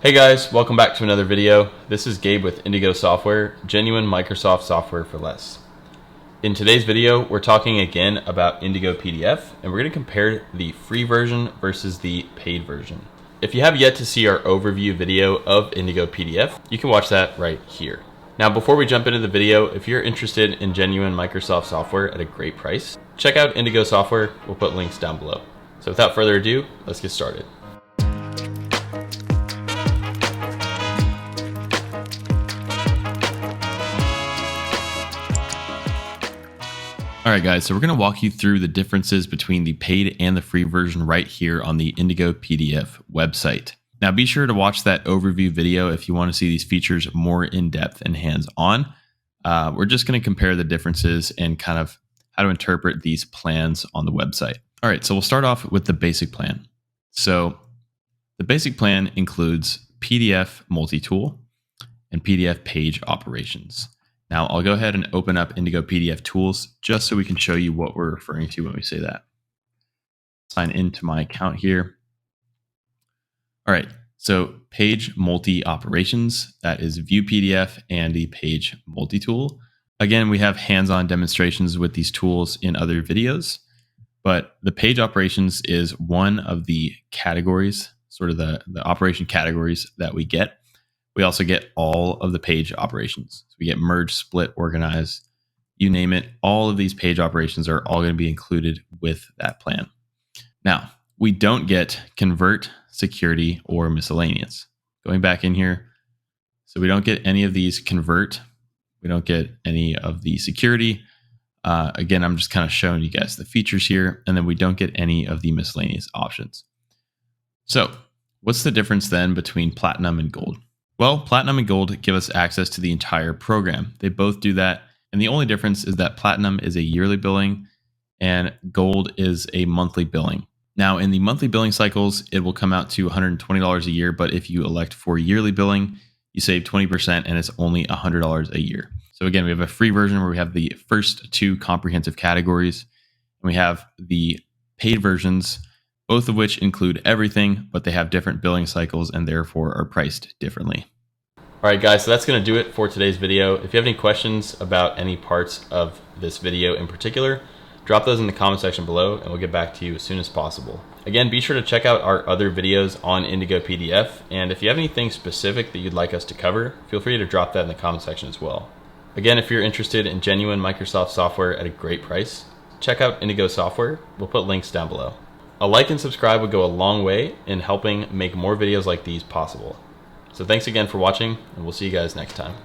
Hey guys, welcome back to another video. This is Gabe with Indigo Software, genuine Microsoft software for less. In today's video, we're talking again about Indigo PDF, and we're going to compare the free version versus the paid version. If you have yet to see our overview video of Indigo PDF, you can watch that right here. Now, before we jump into the video, if you're interested in genuine Microsoft software at a great price, check out Indigo Software. We'll put links down below. So without further ado, let's get started. Alright guys, so we're going to walk you through the differences between the paid and the free version right here on the Indigo PDF website. Now be sure to watch that overview video if you want to see these features more in depth and hands-on. We're just going to compare the differences and kind of how to interpret these plans on the website. Alright, so we'll start off with the basic plan. So the basic plan includes PDF multi-tool and PDF page operations. Now I'll go ahead and open up Indigo PDF tools just so we can show you what we're referring to when we say that. Sign into my account here. All right, so page multi operations, that is view PDF and the page multi tool. Again, we have hands-on demonstrations with these tools in other videos, but the page operations is one of the categories, sort of the operation categories that we get. We also get all of the page operations. So we get merge, split, organize, you name it. All of these page operations are all going to be included with that plan. Now, we don't get convert, security, or miscellaneous. Going back in here, so we don't get any of these convert. We don't get any of the security. Again, I'm just kind of showing you guys the features here, and then we don't get any of the miscellaneous options. So what's the difference then between Platinum and Gold? Well, Platinum and Gold give us access to the entire program. They both do that. And the only difference is that Platinum is a yearly billing and Gold is a monthly billing. Now, in the monthly billing cycles, it will come out to $120 a year. But if you elect for yearly billing, you save 20% and it's only $100 a year. So again, we have a free version where we have the first two comprehensive categories. And we have the paid versions, both of which include everything, but they have different billing cycles and therefore are priced differently. All right, guys, so that's going to do it for today's video. If you have any questions about any parts of this video in particular, drop those in the comment section below and we'll get back to you as soon as possible. Again, be sure to check out our other videos on Indigo PDF. And if you have anything specific that you'd like us to cover, feel free to drop that in the comment section as well. Again, if you're interested in genuine Microsoft software at a great price, check out Indigo Software. We'll put links down below. A like and subscribe would go a long way in helping make more videos like these possible. So thanks again for watching, and we'll see you guys next time.